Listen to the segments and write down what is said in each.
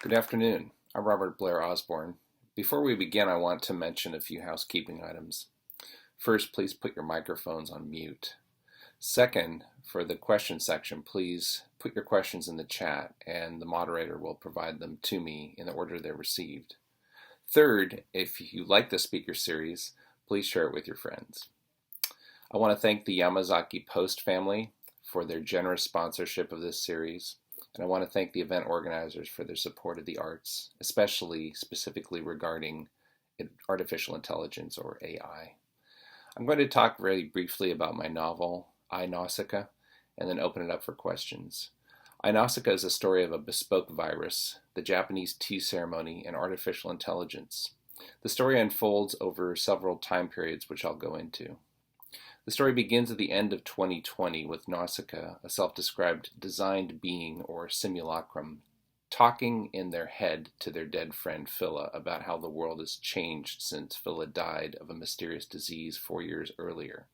Good afternoon. I'm Robert Blair Osborn. Before we begin, I want to mention a few housekeeping items. First, please put your microphones on mute. Second, for the question section, please put your questions in the chat and the moderator will provide them to me in the order they're received. Third, if you like the speaker series, please share it with your friends. I want to thank the Yamazaki Post family for their generous sponsorship of this series, and I want to thank the event organizers for their support of the arts, specifically regarding artificial intelligence or AI. I'm going to talk very briefly about my novel, Nausicaa, and then open it up for questions. Nausicaa is a story of a bespoke virus, the Japanese tea ceremony, and artificial intelligence. The story unfolds over several time periods, which I'll go into. The story begins at the end of 2020 with Nausicaa, a self-described designed being or simulacrum, talking in their head to their dead friend Phila about how the world has changed since Phila died of a mysterious disease 4 years earlier.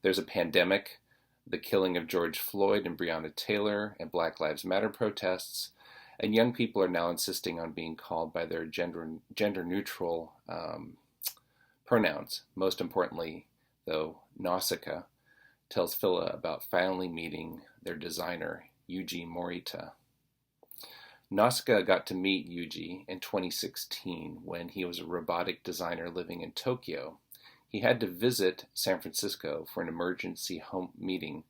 There's a pandemic, the killing of George Floyd and Breonna Taylor, and Black Lives Matter protests, and young people are now insisting on being called by their gender-neutral pronouns. Most importantly, though, Nausicaa tells Phila about finally meeting their designer, Yuji Morita. Nausicaa got to meet Yuji in 2016 when he was a robotic designer living in Tokyo. He had to visit San Francisco for an emergency home meeting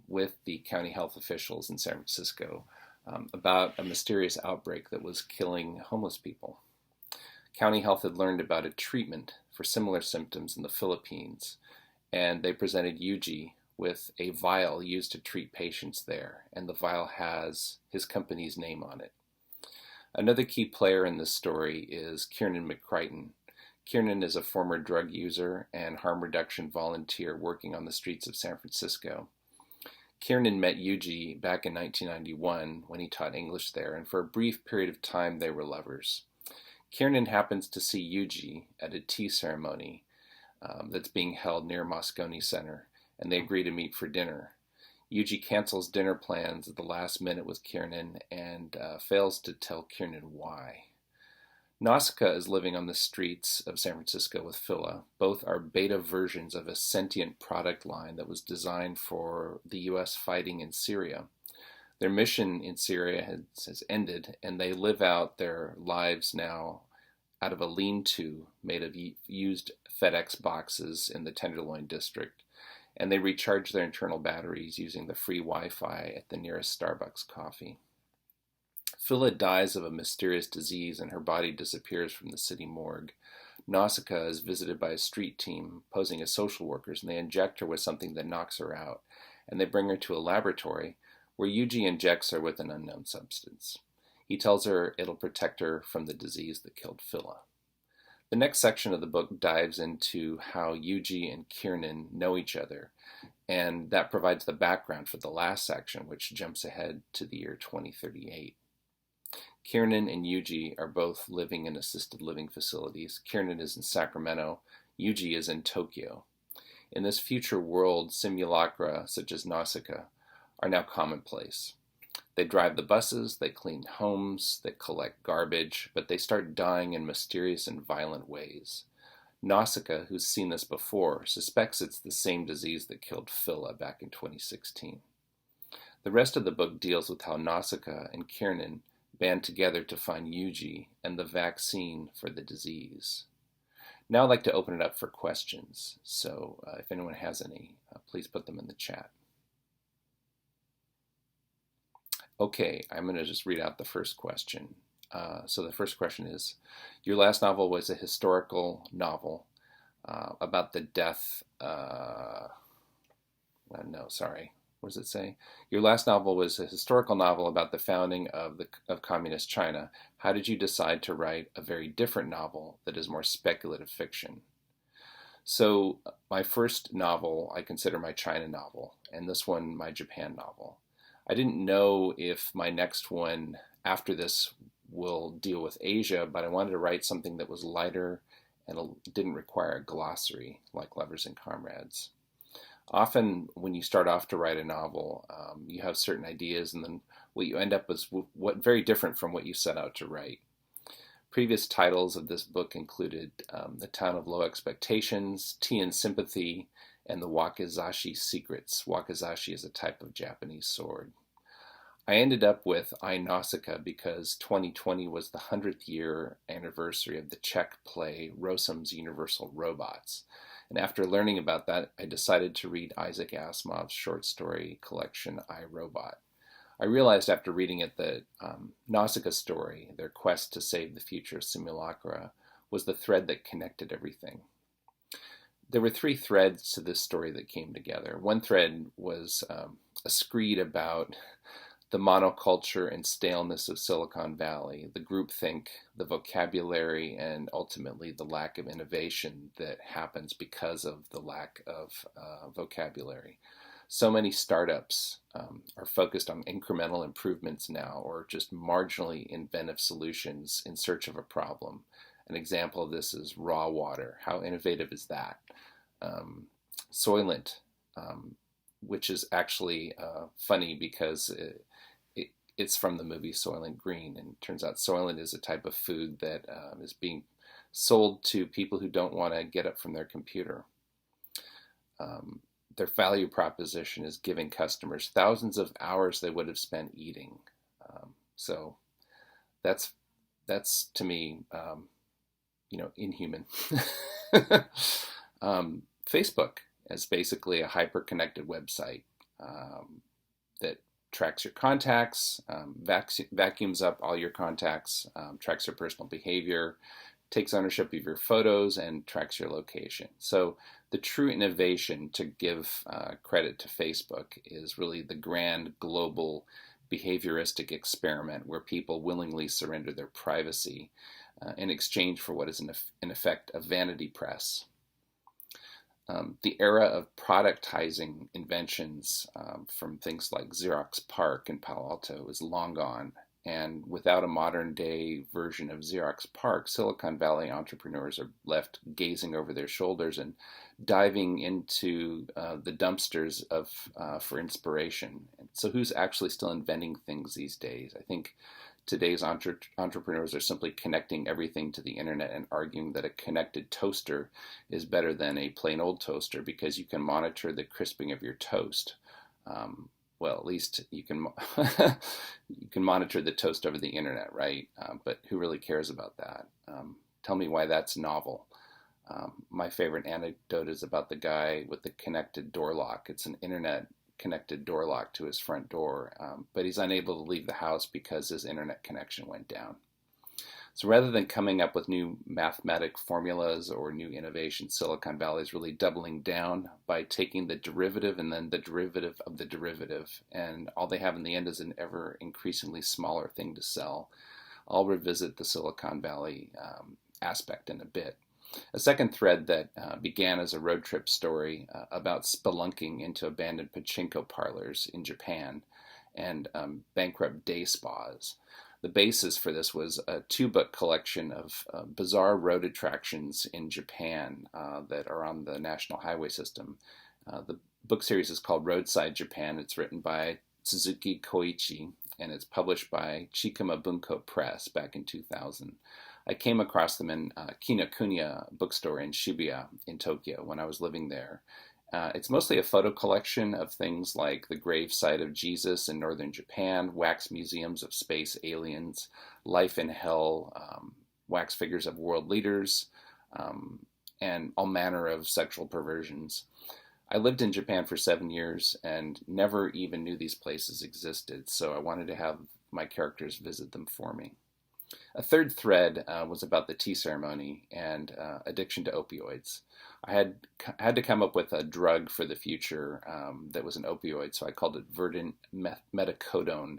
with the county health officials in San Francisco about a mysterious outbreak that was killing homeless people. County health had learned about a treatment for similar symptoms in the Philippines, and they presented Yuji with a vial used to treat patients there, and the vial has his company's name on it. Another key player in this story is Kiernan McCrighton. Kiernan is a former drug user and harm reduction volunteer working on the streets of San Francisco. Kiernan met Yuji back in 1991 when he taught English there, and for a brief period of time they were lovers. Kiernan happens to see Yuji at a tea ceremony that's being held near Moscone Center, and they agree to meet for dinner. Yuji cancels dinner plans at the last minute with Kiernan and fails to tell Kiernan why. Nausicaa is living on the streets of San Francisco with Phila. Both are beta versions of a sentient product line that was designed for the U.S. fighting in Syria. Their mission in Syria has ended, and they live out their lives now out of a lean-to made of used FedEx boxes in the Tenderloin district, and they recharge their internal batteries using the free Wi-Fi at the nearest Starbucks coffee. Phila dies of a mysterious disease and her body disappears from the city morgue. Nausicaa is visited by a street team posing as social workers, and they inject her with something that knocks her out, and they bring her to a laboratory where Yuji injects her with an unknown substance. He tells her it'll protect her from the disease that killed Phila. The next section of the book dives into how Yuji and Kiernan know each other, and that provides the background for the last section, which jumps ahead to the year 2038. Kiernan and Yuji are both living in assisted living facilities. Kiernan is in Sacramento. Yuji is in Tokyo. In this future world, simulacra such as Nausicaa are now commonplace. They drive the buses, they clean homes, they collect garbage, but they start dying in mysterious and violent ways. Nausicaa, who's seen this before, suspects it's the same disease that killed Phila back in 2016. The rest of the book deals with how Nausicaa and Kiernan band together to find Yuji and the vaccine for the disease. Now I'd like to open it up for questions, so if anyone has any, please put them in the chat. Okay, I'm going to just read out the first question. So the first question is, your last novel was a historical novel about the death, what does it say? Your last novel was a historical novel about the founding of communist China. How did you decide to write a very different novel that is more speculative fiction? So my first novel I consider my China novel, and this one my Japan novel. I didn't know if my next one after this will deal with Asia, but I wanted to write something that was lighter and didn't require a glossary like Lovers and Comrades. Often, when you start off to write a novel, you have certain ideas, and then what you end up with what very different from what you set out to write. Previous titles of this book included The Town of Low Expectations, Tea and Sympathy, and The Wakizashi Secrets. Wakizashi is a type of Japanese sword. I ended up with I, Nausicaa because 2020 was the 100th year anniversary of the Czech play Rossum's Universal Robots. And after learning about that, I decided to read Isaac Asimov's short story collection, I, Robot. I realized after reading it that Nausicaa's story, their quest to save the future simulacra, was the thread that connected everything. There were three threads to this story that came together. One thread was a screed about the monoculture and staleness of Silicon Valley, the groupthink, the vocabulary, and ultimately the lack of innovation that happens because of the lack of vocabulary. So many startups are focused on incremental improvements now, or just marginally inventive solutions in search of a problem. An example of this is raw water. How innovative is that? Soylent, which is actually funny because it's from the movie Soylent Green, and it turns out Soylent is a type of food that is being sold to people who don't want to get up from their computer. Their value proposition is giving customers thousands of hours they would have spent eating. So that's to me, inhuman. Facebook is basically a hyper-connected website that tracks your contacts, vacuums up all your contacts, tracks your personal behavior, takes ownership of your photos, and tracks your location. So the true innovation, to give credit to Facebook, is really the grand global behavioristic experiment where people willingly surrender their privacy in exchange for what is in effect a vanity press. The era of productizing inventions from things like Xerox PARC in Palo Alto is long gone. And without a modern day version of Xerox PARC, Silicon Valley entrepreneurs are left gazing over their shoulders and diving into the dumpsters for inspiration. So who's actually still inventing things these days? I think today's entrepreneurs are simply connecting everything to the internet and arguing that a connected toaster is better than a plain old toaster because you can monitor the crisping of your toast. Well, at least you can you can monitor the toast over the internet, right? But who really cares about that? Tell me why that's novel. My favorite anecdote is about the guy with the connected door lock. It's an internet connected door lock to his front door, but he's unable to leave the house because his internet connection went down. So rather than coming up with new mathematic formulas or new innovations, Silicon Valley is really doubling down by taking the derivative and then the derivative of the derivative, and all they have in the end is an ever increasingly smaller thing to sell. I'll revisit the Silicon Valley aspect in a bit. A second thread that began as a road trip story about spelunking into abandoned pachinko parlors in Japan and bankrupt day spas. The basis for this was a two-book collection of bizarre road attractions in Japan that are on the national highway system. The book series is called Roadside Japan. It's written by Suzuki Koichi, and it's published by Chikuma Bunko Press back in 2000. I came across them in Kinokuniya bookstore in Shibuya in Tokyo when I was living there. It's mostly a photo collection of things like the grave site of Jesus in northern Japan, wax museums of space aliens, life in hell, wax figures of world leaders, and all manner of sexual perversions. I lived in Japan for 7 years and never even knew these places existed, so I wanted to have my characters visit them for me. A third thread was about the tea ceremony and addiction to opioids. I had to come up with a drug for the future that was an opioid, so I called it verdant metacodone,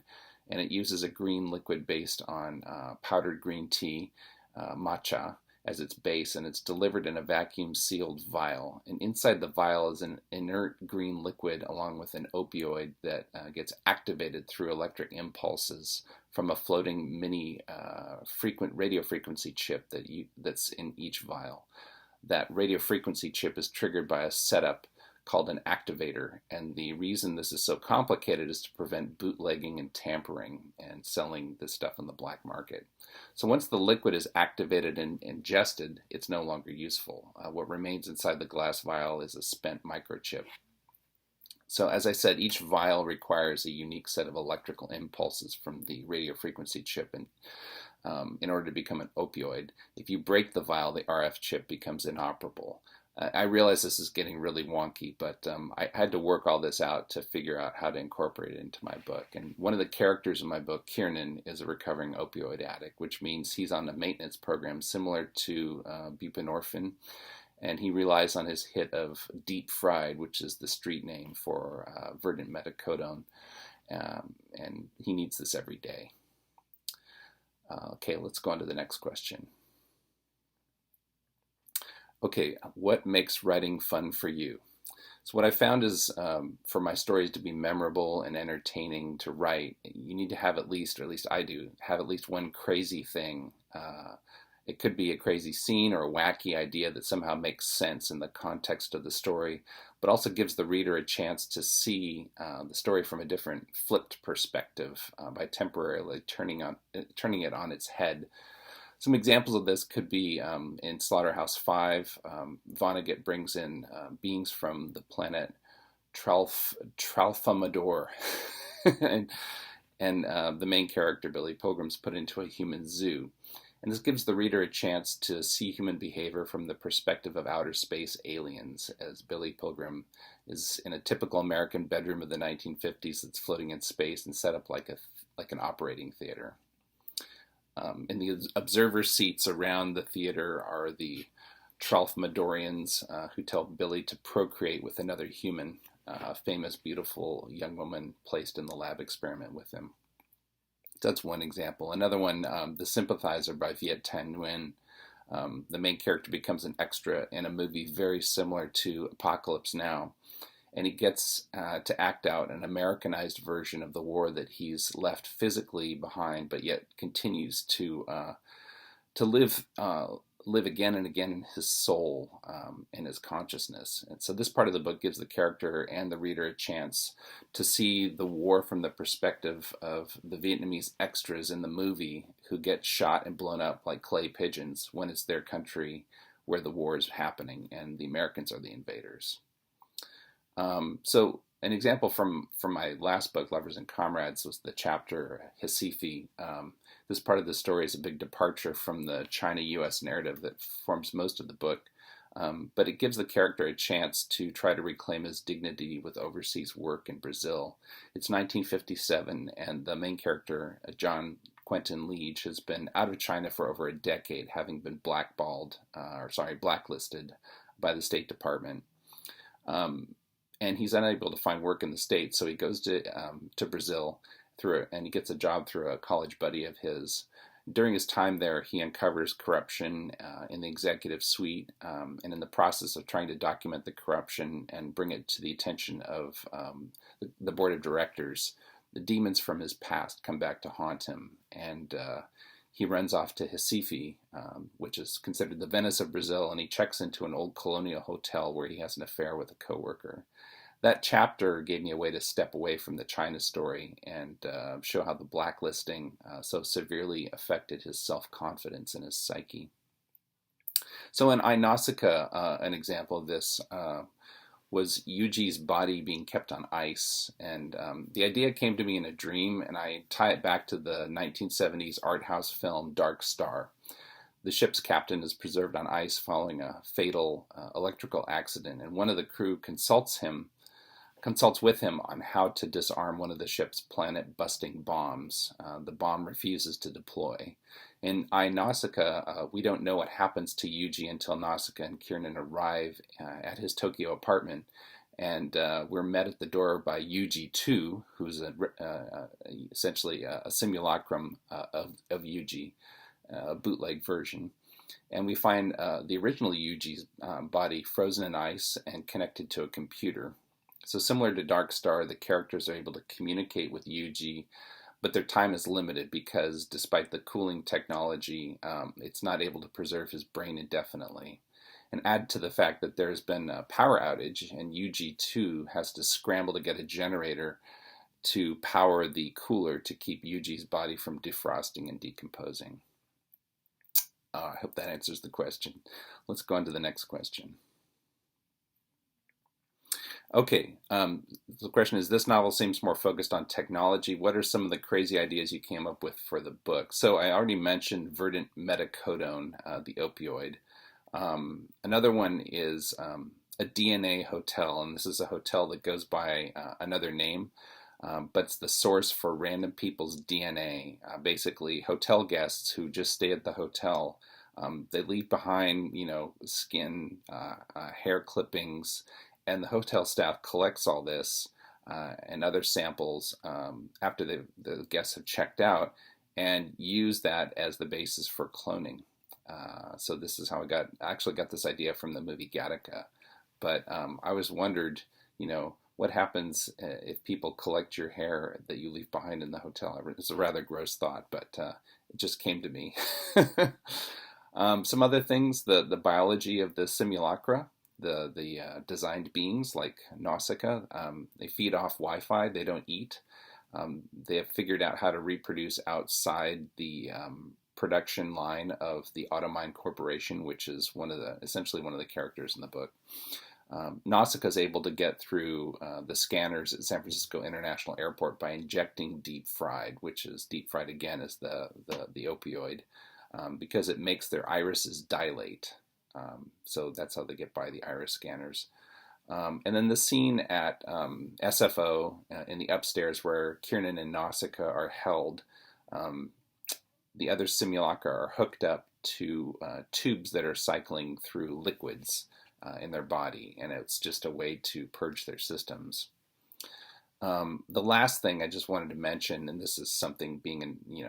and it uses a green liquid based on powdered green tea, matcha, as its base, and it's delivered in a vacuum-sealed vial. And inside the vial is an inert green liquid along with an opioid that gets activated through electric impulses from a floating mini radio frequency chip that's in each vial. That radio frequency chip is triggered by a setup called an activator. And the reason this is so complicated is to prevent bootlegging and tampering and selling this stuff on the black market. So once the liquid is activated and ingested, it's no longer useful. What remains inside the glass vial is a spent microchip. So as I said, each vial requires a unique set of electrical impulses from the radio frequency chip in order to become an opioid. If you break the vial, the RF chip becomes inoperable. I realize this is getting really wonky, but I had to work all this out to figure out how to incorporate it into my book. And one of the characters in my book, Kiernan, is a recovering opioid addict, which means he's on a maintenance program similar to buprenorphine. And he relies on his hit of deep fried, which is the street name for verdant metacodone. And he needs this every day. Okay, let's go on to the next question. Okay, what makes writing fun for you? So what I found is for my stories to be memorable and entertaining to write, you need to have at least, or at least I do, have at least one crazy thing. It could be a crazy scene or a wacky idea that somehow makes sense in the context of the story, but also gives the reader a chance to see the story from a different flipped perspective by temporarily turning it on its head. Some examples of this could be in Slaughterhouse-Five. Vonnegut brings in beings from the planet Tralfamador, and the main character, Billy Pilgrim's put into a human zoo. And this gives the reader a chance to see human behavior from the perspective of outer space aliens, as Billy Pilgrim is in a typical American bedroom of the 1950s that's floating in space and set up like an operating theater. In the observer seats around the theater are the Tralfamadorians who tell Billy to procreate with another human, a famous, beautiful young woman placed in the lab experiment with him. That's one example. Another one, The Sympathizer by Viet Thanh Nguyen. The main character becomes an extra in a movie very similar to Apocalypse Now, and he gets to act out an Americanized version of the war that he's left physically behind, but yet continues to live again and again in his soul, in his consciousness. And so this part of the book gives the character and the reader a chance to see the war from the perspective of the Vietnamese extras in the movie who get shot and blown up like clay pigeons when it's their country where the war is happening and the Americans are the invaders. So an example from my last book, Lovers and Comrades, was the chapter Hasifi. This part of the story is a big departure from the China-U.S. narrative that forms most of the book, but it gives the character a chance to try to reclaim his dignity with overseas work in Brazil. It's 1957, and the main character, John Quentin Leach, has been out of China for over a decade, having been blacklisted by the State Department. And he's unable to find work in the States, so he goes to Brazil and he gets a job through a college buddy of his. During his time there, he uncovers corruption in the executive suite, and in the process of trying to document the corruption and bring it to the attention of the board of directors, the demons from his past come back to haunt him, and he runs off to Recife, which is considered the Venice of Brazil, and he checks into an old colonial hotel where he has an affair with a coworker. That chapter gave me a way to step away from the China story and show how the blacklisting so severely affected his self-confidence and his psyche. So in Nausicaa, an example of this was Yuji's body being kept on ice. And the idea came to me in a dream, and I tie it back to the 1970s art house film Dark Star. The ship's captain is preserved on ice following a fatal electrical accident, and one of the crew consults with him on how to disarm one of the ship's planet-busting bombs. The bomb refuses to deploy. In Nausicaa, we don't know what happens to Yuji until Nausicaa and Kiernan arrive at his Tokyo apartment, and we're met at the door by Yuji 2, who's essentially a simulacrum of Yuji, a bootleg version. And we find the original Yuji's body frozen in ice and connected to a computer. So similar to Dark Star, the characters are able to communicate with Yuji, but their time is limited because despite the cooling technology, it's not able to preserve his brain indefinitely. And add to the fact that there's been a power outage and UG2 has to scramble to get a generator to power the cooler to keep UG's body from defrosting and decomposing. I hope that answers the question. Let's go on to the next question. Okay, the question is, this novel seems more focused on technology. What are some of the crazy ideas you came up with for the book? So I already mentioned verdant metacodone, the opioid. Another one is a DNA hotel, and this is a hotel that goes by another name, but it's the source for random people's DNA. Basically, hotel guests who just stay at the hotel, they leave behind, skin, hair clippings, and the hotel staff collects all this and other samples after the guests have checked out and use that as the basis for cloning. So this is how I actually got this idea from the movie Gattaca. But I always wondered, what happens if people collect your hair that you leave behind in the hotel? It's a rather gross thought, but it just came to me. Some other things, the biology of the simulacra, the designed beings like Nausicaa, they feed off Wi-Fi, they don't eat. They have figured out how to reproduce outside the production line of the Automine Corporation, which is essentially one of the characters in the book. Nausicaa is able to get through the scanners at San Francisco International Airport by injecting deep fried, which is deep fried again is the opioid, because it makes their irises dilate. So that's how they get by the iris scanners. And then the scene at SFO in the upstairs where Kiernan and Nausicaa are held, the other simulacra are hooked up to tubes that are cycling through liquids in their body, and it's just a way to purge their systems. The last thing I just wanted to mention, and this is something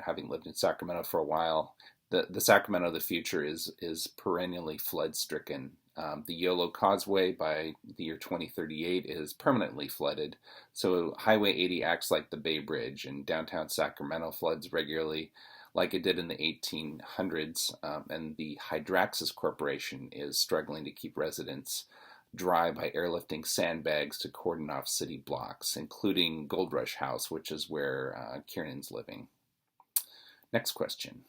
having lived in Sacramento for a while, the Sacramento of the future is perennially flood-stricken. The Yolo Causeway by the year 2038 is permanently flooded, so Highway 80 acts like the Bay Bridge, and downtown Sacramento floods regularly like it did in the 1800s, and the Hydraxis Corporation is struggling to keep residents dry by airlifting sandbags to cordon off city blocks, including Gold Rush House, which is where Kiernan's living. Next question.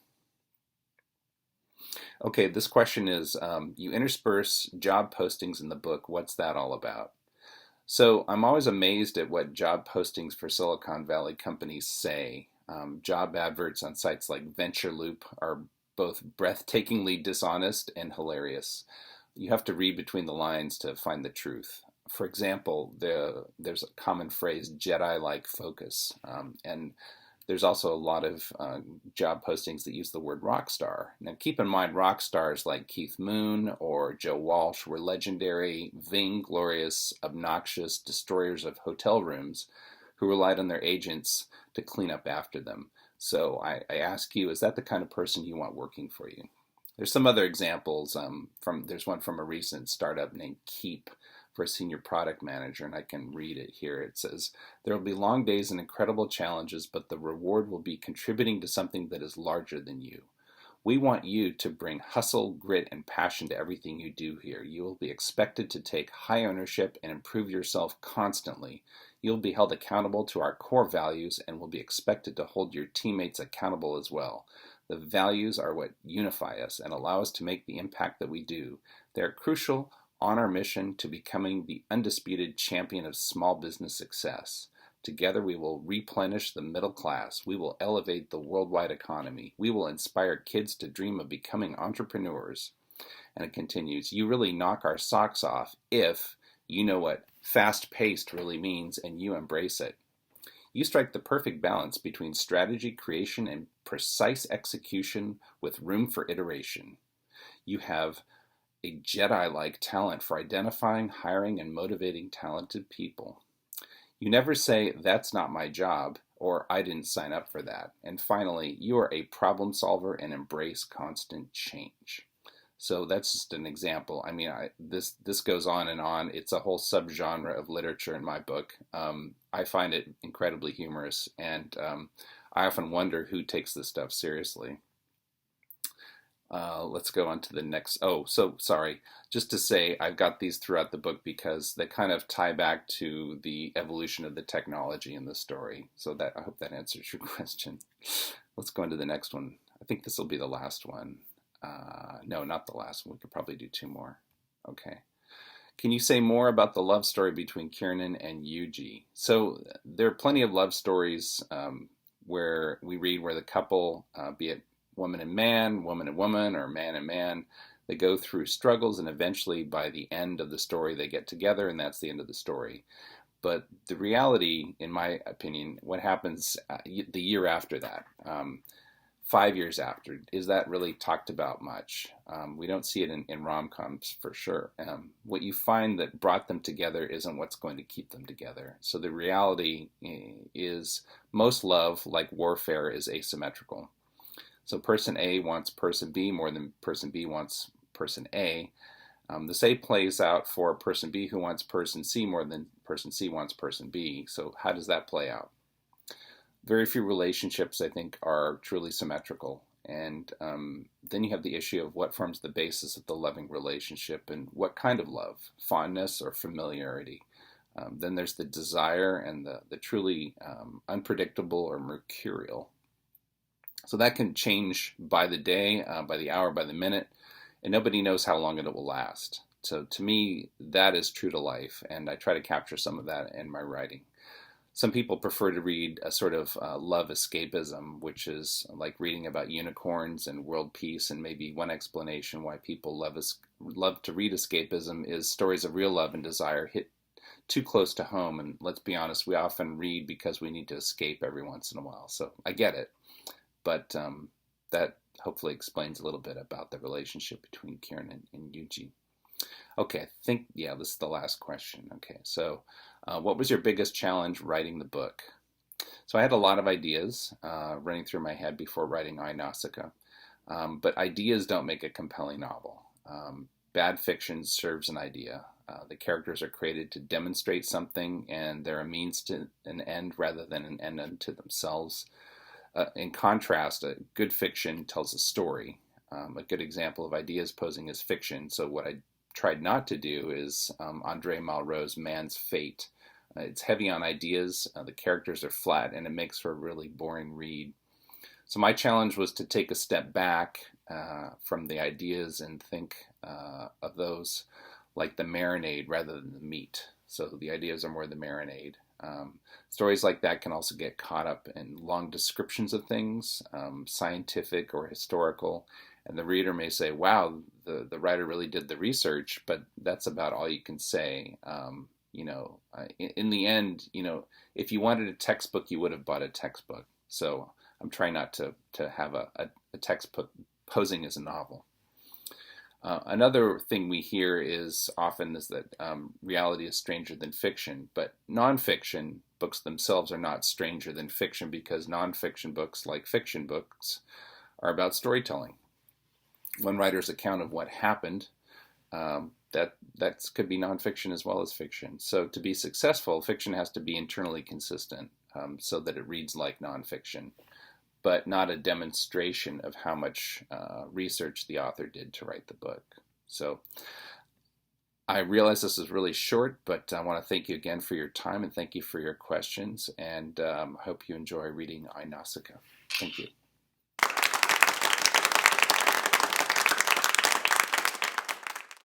Okay, this question is, you intersperse job postings in the book. What's that all about? So I'm always amazed at what job postings for Silicon Valley companies say. Job adverts on sites like VentureLoop are both breathtakingly dishonest and hilarious. You have to read between the lines to find the truth. For example, there's a common phrase, Jedi-like focus, and there's also a lot of job postings that use the word rock star. Now keep in mind, rock stars like Keith Moon or Joe Walsh were legendary, vainglorious, obnoxious destroyers of hotel rooms who relied on their agents to clean up after them. So I ask you, is that the kind of person you want working for you? There's some other examples. There's one from a recent startup named Keep for a senior product manager, and I can read it here. It says, "There will be long days and incredible challenges, but the reward will be contributing to something that is larger than you. We want you to bring hustle, grit, and passion to everything you do here. You will be expected to take high ownership and improve yourself constantly. You'll be held accountable to our core values and will be expected to hold your teammates accountable as well. The values are what unify us and allow us to make the impact that we do. They're crucial on our mission to becoming the undisputed champion of small business success. Together we will replenish the middle class. We will elevate the worldwide economy. We will inspire kids to dream of becoming entrepreneurs." And it continues, "You really knock our socks off if you know what fast-paced really means and you embrace it. You strike the perfect balance between strategy creation and precise execution with room for iteration. You have a Jedi-like talent for identifying, hiring, and motivating talented people. You never say, 'That's not my job,' or 'I didn't sign up for that.' And finally, you are a problem solver and embrace constant change." So that's just an example. I mean, this goes on and on. It's a whole subgenre of literature in my book. I find it incredibly humorous, and I often wonder who takes this stuff seriously. Let's go on to the next. Oh, so sorry. Just to say, I've got these throughout the book because they kind of tie back to the evolution of the technology in the story. So that I hope that answers your question. Let's go on to the next one. I think this will be the last one. No, not the last one. We could probably do two more. Okay. Can you say more about the love story between Kiernan and Yuji? So there are plenty of love stories where we read where the couple, be it woman and man, woman and woman, or man and man, they go through struggles, and eventually by the end of the story they get together, and that's the end of the story. But the reality, in my opinion, what happens the year after that, 5 years after, is that really talked about much? We don't see it in rom-coms for sure. What you find that brought them together isn't what's going to keep them together. So the reality is most love, like warfare, is asymmetrical. So person A wants person B more than person B wants person A. The same plays out for person B who wants person C more than person C wants person B. So how does that play out? Very few relationships, I think, are truly symmetrical. And then you have the issue of what forms the basis of the loving relationship and what kind of love, fondness or familiarity. Then there's the desire and the truly unpredictable or mercurial. So that can change by the day, by the hour, by the minute, and nobody knows how long it will last. So to me, that is true to life, and I try to capture some of that in my writing. Some people prefer to read a sort of love escapism, which is like reading about unicorns and world peace, and maybe one explanation why people love to read escapism is stories of real love and desire hit too close to home. And let's be honest, we often read because we need to escape every once in a while. So I get it. But that hopefully explains a little bit about the relationship between Kiernan and Yuji. Okay, this is the last question. Okay, so what was your biggest challenge writing the book? So I had a lot of ideas running through my head before writing Nausicaa, but ideas don't make a compelling novel. Bad fiction serves an idea. The characters are created to demonstrate something, and they're a means to an end rather than an end unto themselves. In contrast, a good fiction tells a story. A good example of ideas posing as fiction. So what I tried not to do is Andre Malraux's Man's Fate. It's heavy on ideas, the characters are flat, and it makes for a really boring read. So my challenge was to take a step back from the ideas and think of those like the marinade rather than the meat. So the ideas are more the marinade. Stories like that can also get caught up in long descriptions of things, scientific or historical, and the reader may say, wow, the writer really did the research, but that's about all you can say. In the end, if you wanted a textbook, you would have bought a textbook. So I'm trying not to have a textbook posing as a novel. Another thing we hear is that reality is stranger than fiction, but nonfiction books themselves are not stranger than fiction because nonfiction books, like fiction books, are about storytelling. One writer's account of what happened, that could be nonfiction as well as fiction. So to be successful, fiction has to be internally consistent so that it reads like nonfiction, but not a demonstration of how much research the author did to write the book. So I realize this is really short, but I want to thank you again for your time and thank you for your questions, and I hope you enjoy reading Nausicaa. Thank you.